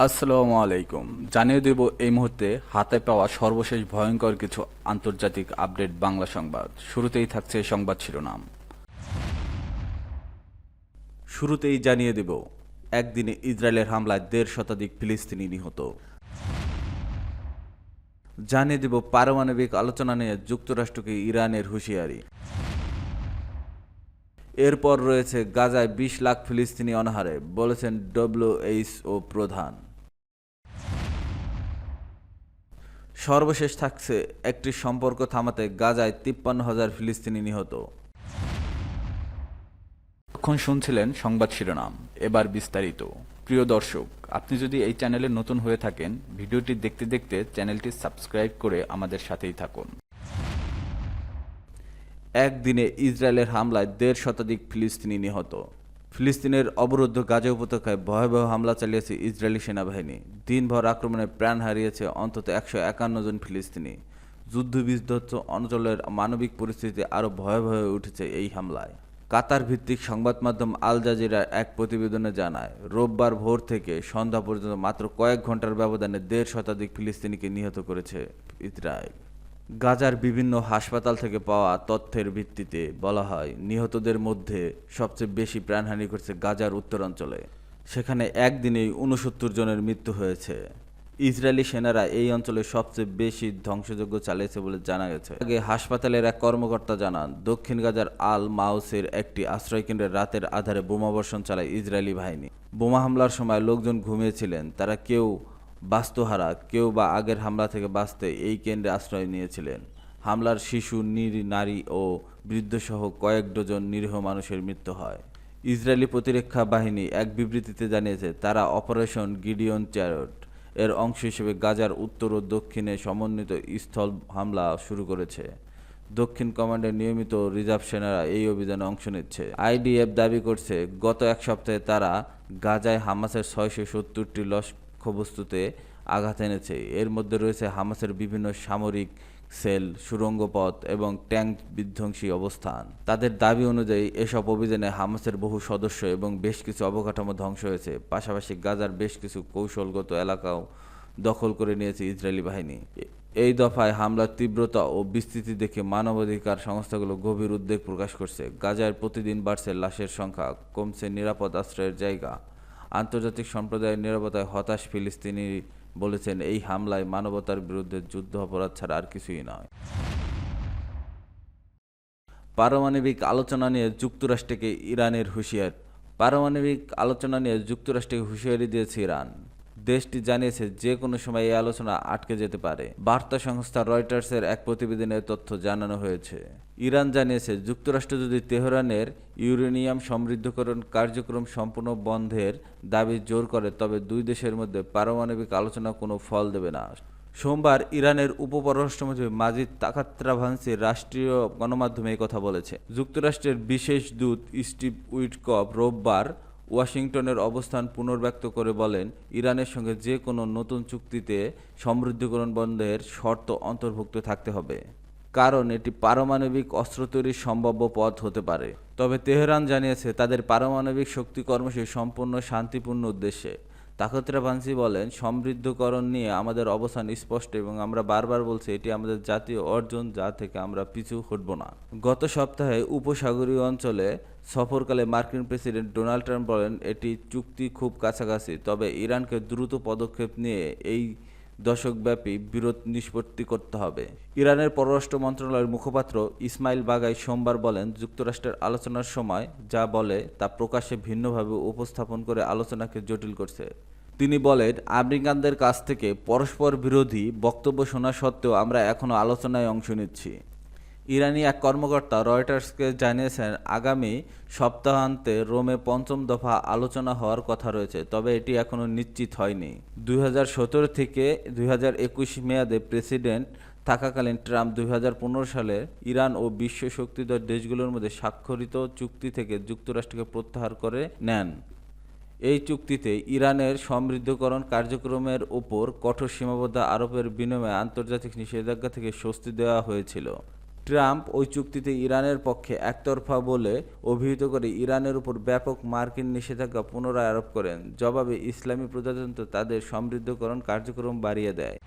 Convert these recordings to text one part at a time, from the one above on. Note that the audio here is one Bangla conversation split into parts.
আসসালামু আলাইকুম। জানিয়ে দেব এই মুহূর্তে হাতে পাওয়া সর্বশেষ ভয়ঙ্কর কিছু আন্তর্জাতিক আপডেট বাংলা সংবাদ। শুরুতেই থাকছে সংবাদ শিরোনাম। শুরুতেই জানিয়ে দেব, একদিনে ইসরায়েলের হামলায় ১.৫ শতাধিক ফিলিস্তিনি নিহত। জানিয়ে দেব পারমাণবিক আলোচনা নিয়ে যুক্তরাষ্ট্রকে ইরানের হুঁশিয়ারি। এরপর রয়েছে গাজায় ২০ লাখ ফিলিস্তিনি অনাহারে, বলেছেন ডব্লিউএইচও প্রধান। সর্বশেষ থাকছে একটি সম্পর্ক থামাতে গাজায় ৫৩,০০০ ফিলিস্তিনি নিহত। এখন শুনছিলেন সংবাদ শিরোনাম, এবার বিস্তারিত। প্রিয় দর্শক, আপনি যদি এই চ্যানেলে নতুন হয়ে থাকেন, ভিডিওটি দেখতে দেখতে চ্যানেলটি সাবস্ক্রাইব করে আমাদের সাথেই থাকুন। একদিনে ইসরায়েলের হামলায় ১.৫ শতাধিক ফিলিস্তিনি নিহত। ফিলিস্তিনের অবরুদ্ধ গাজা উপত্যকায় ভয়াবহ হামলা চালিয়েছে ইসরায়েলি সেনাবাহিনী। দিনভর আক্রমণে প্রাণ হারিয়েছে অন্তত ১৫১ জন ফিলিস্তিনি। যুদ্ধবিধ্বস্ত অঞ্চলের মানবিক পরিস্থিতি আরও ভয়াবহ হয়ে উঠেছে এই হামলায়। কাতার ভিত্তিক সংবাদ মাধ্যম আল জাজিরা এক প্রতিবেদনে জানায়, রোববার ভোর থেকে সন্ধ্যা পর্যন্ত মাত্র কয়েক ঘন্টার ব্যবধানে ১.৫ শতাধিক ফিলিস্তিনিকে নিহত করেছে ইসরায়েল। গাজার বিভিন্ন হাসপাতাল থেকে পাওয়া তথ্যের ভিত্তিতে বলা হয়, নিহতদের মধ্যে সবচেয়ে বেশি প্রাণহানি ঘটেছে গাজার উত্তরাঞ্চলে। সেখানে একদিনেই ৬৯ জনের মৃত্যু হয়েছে। ইসরায়েলি সেনারা এই অঞ্চলে সবচেয়ে বেশি ধ্বংসযজ্ঞ চালিয়েছে বলে জানা গেছে। আগে হাসপাতালের এক কর্মকর্তা জানান, দক্ষিণ গাজার আল মাউসের একটি আশ্রয়কেন্দ্রে রাতের আধারে বোমাবর্ষণ চালায় ইসরায়েলি বাহিনী। বোমা হামলার সময় লোকজন ঘুমিয়েছিলেন। তারা কেউ বাস্তুহারা, কেউ বা আগের হামলা থেকে বাঁচতে এই কেন্দ্রে আশ্রয় নিয়েছিলেন। হামলার শিশু, নারী ও বৃদ্ধসহ কয়েক ডজন নিরীহ মানুষের মৃত্যু হয়। ইসরায়েলি প্রতিরক্ষা বাহিনী এক বিবৃতিতে জানিয়েছে, তারা অপারেশন গিডিয়ন চ্যারট এর অংশ হিসেবে গাজার উত্তর ও দক্ষিণে সমন্বিত স্থল হামলা শুরু করেছে। দক্ষিণ কমান্ডের নিয়মিত রিজার্ভ সেনারা এই অভিযানে অংশ নিচ্ছে। আইডিএফ দাবি করছে, গত এক সপ্তাহে তারা গাজায় হামাসের ৬৭০টি লক্ষ্যবস্তুতে আঘাত এনেছে। এর মধ্যে রয়েছে হামাসের বিভিন্ন সামরিক সেল, সুড়ঙ্গ পথ এবং ট্যাঙ্ক বিধ্বংসী অবস্থান। তাদের দাবি অনুযায়ী এসব অভিযানে হামাসের বহু সদস্য এবং বেশ কিছু অবকাঠামো ধ্বংস হয়েছে। পাশাপাশি গাজার বেশ কিছু কৌশলগত এলাকাও দখল করে নিয়েছে ইসরায়েলি বাহিনী। এই দফায় হামলার তীব্রতা ও বিস্তৃতি দেখে মানবাধিকার সংস্থাগুলো গভীর উদ্বেগ প্রকাশ করছে। গাজায় প্রতিদিন বাড়ছে লাশের সংখ্যা, কমছে নিরাপদ আশ্রয়ের জায়গা। আন্তর্জাতিক সম্প্রদায়ের নিরাপত্তায় হতাশ ফিলিস্তিনি বলেছেন, এই হামলায় মানবতার বিরুদ্ধে যুদ্ধ অপরাধ ছাড়া আর কিছুই নয়। পারমাণবিক আলোচনা নিয়ে যুক্তরাষ্ট্রকে ইরানের হুঁশিয়ারি। পারমাণবিক আলোচনা নিয়ে যুক্তরাষ্ট্রকে হুঁশিয়ারি দিয়েছে ইরান। দেশটি জানিয়েছে, যে কোনো সময় এই আলোচনা আটকে যেতে পারে। বার্তা সংস্থা রয়টার্সের এক প্রতিবেদনে তথ্য জানানো হয়েছে। ইরান জানিয়েছে, যুক্তরাষ্ট্র যদি তেহরানের ইউরেনিয়াম সমৃদ্ধকরণ কার্যক্রম সম্পূর্ণ বন্ধের দাবি জোর করে, তবে দুই দেশের মধ্যে পারমাণবিক আলোচনা কোনো ফল দেবে না। সোমবার ইরানের উপপররাষ্ট্রমন্ত্রী মাজিদ তাকাত্রাভান্সি রাষ্ট্রীয় গণমাধ্যমে এই কথা বলেছে। যুক্তরাষ্ট্রের বিশেষ দূত স্টিভ উইটকফ রোববার ওয়াশিংটনের অবস্থান পুনর্ব্যক্ত করে বলেন, ইরানের সঙ্গে যে কোনো নতুন চুক্তিতে সমৃদ্ধকরণ বন্ধের শর্ত অন্তর্ভুক্ত থাকতে হবে, কারণ এটি পারমাণবিক অস্ত্র তৈরির সম্ভাব্য পথ হতে পারে। তবে তেহরান জানিয়েছে, তাদের পারমাণবিক শক্তি কর্মসূচি সম্পূর্ণ শান্তিপূর্ণ উদ্দেশ্যে। তাকত্রাভান্সি বলেন, সমৃদ্ধকরণ নিয়ে আমাদের অবস্থান স্পষ্ট এবং আমরা বারবার বলছি, এটি আমাদের জাতীয় অর্জন, যা থেকে আমরা পিছু হটব না। গত সপ্তাহে উপসাগরীয় অঞ্চলে সফরকালে মার্কিন প্রেসিডেন্ট ডোনাল্ড ট্রাম্প বলেন, এটি চুক্তি খুব কাছাকাছি, তবে ইরানকে দ্রুত পদক্ষেপ নিয়ে এই দশকব্যাপী বিরোধ নিষ্পত্তি করতে হবে। ইরানের পররাষ্ট্র মন্ত্রণালয়ের মুখপাত্র ইসমাইল বাগাই সোমবার বলেন, যুক্তরাষ্ট্রের আলোচনার সময় যা বলে তা প্রকাশ্যে ভিন্নভাবে উপস্থাপন করে আলোচনাকে জটিল করছে। তিনি বলেন, আমেরিকানদের কাছ থেকে পরস্পর বিরোধী বক্তব্য শোনা সত্ত্বেও আমরা এখনও আলোচনায় অংশ নিচ্ছি। ইরানি এক কর্মকর্তা রয়টার্সকে জানিয়েছেন, আগামী সপ্তাহান্তে রোমে পঞ্চম দফা আলোচনা হওয়ার কথা রয়েছে, তবে এটি এখনও নিশ্চিত হয়নি। ২০১৭ থেকে ২০২১ মেয়াদে প্রেসিডেন্ট থাকাকালীন ট্রাম্প ২০১৫ সালে ইরান ও বিশ্ব শক্তিধর দেশগুলোর মধ্যে স্বাক্ষরিত চুক্তি থেকে যুক্তরাষ্ট্রকে প্রত্যাহার করে নেন। এই চুক্তিতে ইরানের সমৃদ্ধকরণ কার্যক্রমের ওপর কঠোর সীমাবদ্ধতা আরোপের বিনিময়ে আন্তর্জাতিক নিষেধাজ্ঞা থেকে স্বস্তি দেওয়া হয়েছিল। ট্রাম্প ওই চুক্তিতে ইরানের পক্ষে একতরফা বলে অভিহিত করে ইরানের উপর ব্যাপক মার্কিন নিষেধাজ্ঞা পুনরায় আরোপ করেন। জবাবে ইসলামী প্রজাতন্ত্র তাদের সমৃদ্ধকরণ কার্যক্রম বাড়িয়ে দেয়।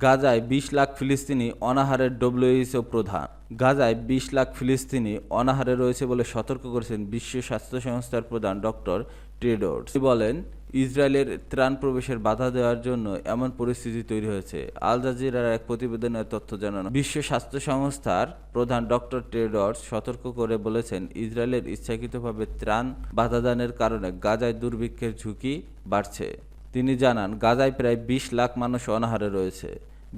গাজায় ২০ লাখ ফিলিস্তিনি অনাহারের ডব্লিউএইচও প্রধান। গাজায় ২০ লাখ ফিলিস্তিনি অনাহারে রয়েছে বলে সতর্ক করেছেন বিশ্ব স্বাস্থ্য সংস্থার প্রধান ডক্টর টেড্রোস। তিনি বলেন, ইসরায়েলের ত্রাণ প্রবেশের বাধা দেওয়ার জন্য এমন পরিস্থিতি তৈরি হয়েছে। আল জাজিরার এক প্রতিবেদনের তথ্য জানানো বিশ্ব স্বাস্থ্য সংস্থার প্রধান ডক্টর টেড্রোস সতর্ক করে বলেছেন, ইসরায়েলের ইচ্ছাকৃতভাবে ত্রাণ বাধাদানের কারণে গাজায় দুর্ভিক্ষের ঝুঁকি বাড়ছে। তিনি জানান, গাজায় প্রায় ২০ লাখ মানুষ অনাহারে রয়েছে।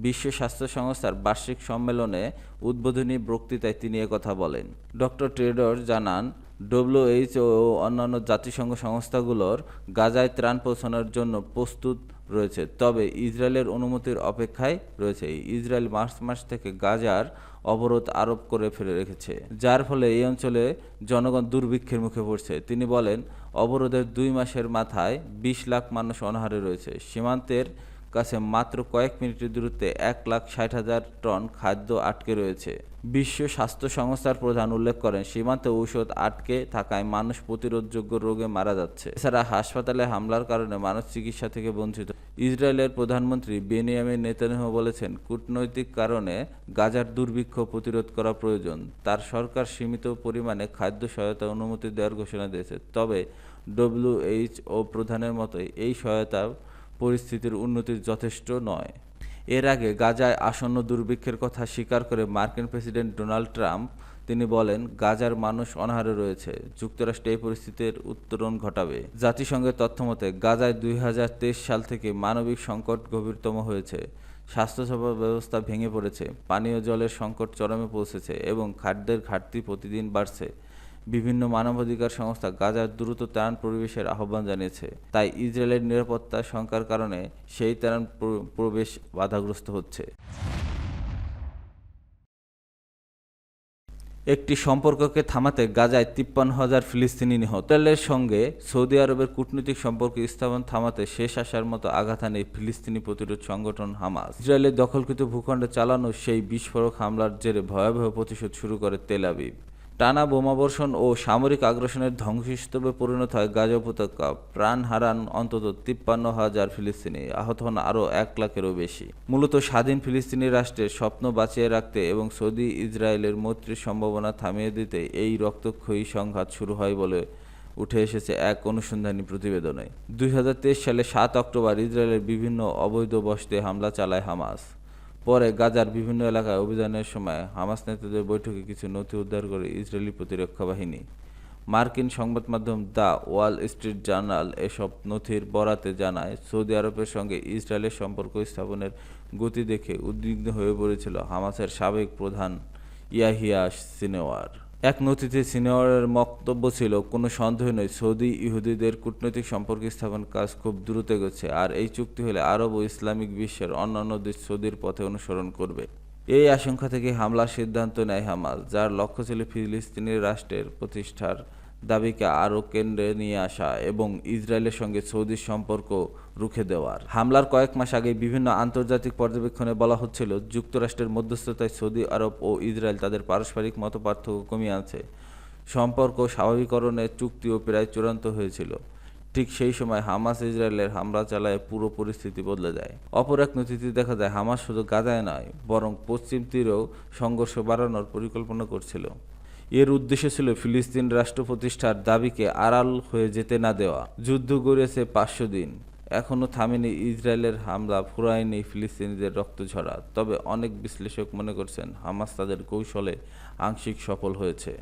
বিশ্ব স্বাস্থ্য সংস্থার বার্ষিক সম্মেলনে উদ্বোধনী বক্তৃতায় তিনি একথা বলেন। ডক্টর টেড্রোস জানান, ডব্লিউএইচও ও অন্যান্য জাতিসংঘ সংস্থাগুলোর গাজায় ত্রাণ পৌঁছানোর জন্য প্রস্তুত রয়েছে, তবে ইসরায়েলের অনুমতির অপেক্ষায় রয়েছে। ইসরায়েল মার্চ মাস থেকে গাজার অবরোধ আরোপ করে ফেলে রেখেছে, যার ফলে এই অঞ্চলে জনগণ দুর্ভিক্ষের মুখে পড়ছে। তিনি বলেন, অবরোধের ২ মাসের মাথায় ২০ লাখ মানুষ অনাহারে রয়েছে। সীমান্তের কাছে মাত্র কয়েক মিনিটের দূরত্বে ১,৬০,০০০ টন খাদ্য আটকে রয়েছে। বিশ্ব স্বাস্থ্য সংস্থার প্রধান উল্লেখ করেন, সীমান্তে ঔষধ আটকে থাকায় মানুষ প্রতিরোধযোগ্য রোগে মারা যাচ্ছে। এছাড়া হাসপাতালে হামলার কারণে মানুষ চিকিৎসা থেকে বঞ্চিত। ইসরায়েলের প্রধানমন্ত্রী বেনিয়ামিন নেতানিয়াহু বলেছেন, কূটনৈতিক কারণে গাজার দুর্ভিক্ষ প্রতিরোধ করা প্রয়োজন। তার সরকার সীমিত পরিমাণে খাদ্য সহায়তা অনুমতি দেওয়ার ঘোষণা দিয়েছে, তবে ডব্লিউএইচও প্রধানের মতোই এই সহায়তা পরিস্থিতির উন্নতির যথেষ্ট নয়। এর আগে গাজায় আসন্ন দুর্ভিক্ষের কথা স্বীকার করে মার্কিন প্রেসিডেন্ট ডোনাল্ড ট্রাম্প তিনি বলেন, গাজার মানুষ অনাহারে রয়েছে। যুক্তরাষ্ট্র এই পরিস্থিতির উত্তরণ ঘটাবে। জাতিসংঘের তথ্যমতে গাজায় ২০২৩ সাল থেকে মানবিক সংকট গভীরতম হয়েছে। স্বাস্থ্যসেবা ব্যবস্থা ভেঙে পড়েছে, পানীয় জলের সংকট চরমে পৌঁছেছে এবং খাদ্যের ঘাটতি প্রতিদিন বাড়ছে। বিভিন্ন মানবাধিকার সংস্থা গাজার দ্রুত ত্রাণ প্রবেশের আহ্বান জানিয়েছে। তাই ইসরায়েলের নিরাপত্তা শঙ্কার কারণে সেই ত্রাণ প্রবেশ বাধাগ্রস্ত হচ্ছে। একটি সম্পর্ককে থামাতে গাজায় ৫৩,০০০ ফিলিস্তিনি নিহত। ইসরায়েলের সঙ্গে সৌদি আরবের কূটনৈতিক সম্পর্ক স্থাপন থামাতে শেষ আসার মতো আঘাত হানে ফিলিস্তিনি প্রতিরোধ সংগঠন হামাস। ইসরায়েলের দখলকৃত ভূখণ্ডে চালানো সেই বিস্ফোরক হামলার জেরে ভয়াবহ প্রতিশোধ শুরু করে তেল আবিব। টানা বোমাবর্ষণ ও সামরিক আগ্রাসনের ধ্বংসস্তূপে পরিণত হয় গাজা উপত্যকা। প্রাণ হারান অন্তত ৫৩,০০০ ফিলিস্তিনি, আহত হন আরও ১ লাখেরও বেশি। মূলত স্বাধীন ফিলিস্তিনি রাষ্ট্রের স্বপ্ন বাঁচিয়ে রাখতে এবং সৌদি ইসরায়েলের মৈত্রীর সম্ভাবনা থামিয়ে দিতে এই রক্তক্ষয়ী সংঘাত শুরু হয় বলে উঠে এসেছে এক অনুসন্ধানী প্রতিবেদনে। ২০২৩ সালে ৭ অক্টোবর ইসরায়েলের বিভিন্ন অবৈধ বসতিতে হামলা চালায় হামাস। পরে গাজার বিভিন্ন এলাকায় অভিযানের সময় হামাস নেতাদের বৈঠকে কিছু নথি উদ্ধার করে ইসরায়েলি প্রতিরক্ষা বাহিনী। মার্কিন সংবাদ মাধ্যম দ্য ওয়াল স্ট্রিট জার্নাল এসব নথির বরাতে জানায়, সৌদি আরবের সঙ্গে ইসরায়েলের সম্পর্ক স্থাপনের গতি দেখে উদ্বিগ্ন হয়ে পড়েছিল হামাসের সাবেক প্রধান ইয়াহিয়া সিনওয়ার। এক নথিতে সিনওয়ারের বক্তব্য ছিল, কোনো সন্দেহ নেই, সৌদি ইহুদিদের কূটনৈতিক সম্পর্ক স্থাপন কাজ খুব দ্রুত এগোচ্ছে, আর এই চুক্তি হলে আরব ও ইসলামিক বিশ্বের অন্যান্য দেশ সৌদির পথে অনুসরণ করবে। এই আশঙ্কা থেকে হামলার সিদ্ধান্ত নেয় হামাস, যার লক্ষ্য ছিল ফিলিস্তিনি রাষ্ট্রের প্রতিষ্ঠার দাবিকে আরও কেন্দ্রে নিয়ে আসা এবং ইসরায়েলের সঙ্গে সৌদির সম্পর্ক রুখে দেওয়ার। হামলার কয়েক মাস আগে বিভিন্ন আন্তর্জাতিক পর্যবেক্ষণে বলা হচ্ছিল, যুক্তরাষ্ট্রের মধ্যস্থতায় সৌদি আরব ও ইসরায়েল তাদের পারস্পরিক মতপার্থক্য কমিয়ে আনছে। সম্পর্ক স্বাভাবিকরণের চুক্তিও প্রায় চূড়ান্ত হয়েছিল। ঠিক সেই সময় হামাস ইসরায়েলের হামলা চালায় পুরো পরিস্থিতি বদলে যায়। অপর এক নথিতে দেখা যায়, হামাস শুধু গাজায় নয়, বরং পশ্চিম তীরেও সংঘর্ষ বাড়ানোর পরিকল্পনা করছিল। এর উদ্দেশ্য ছিল ফিলিস্তিন রাষ্ট্র প্রতিষ্ঠার দাবিকে আড়াল হয়ে যেতে না দেওয়া। যুদ্ধ গড়িয়েছে ৫০০ দিন, এখনও থামেনি ইসরায়েলের হামলা, ফুরায়নি ফিলিস্তিনিদের রক্তঝরা। তবে অনেক বিশ্লেষক মনে করছেন, হামাস তাদের কৌশলে আংশিক সফল হয়েছে।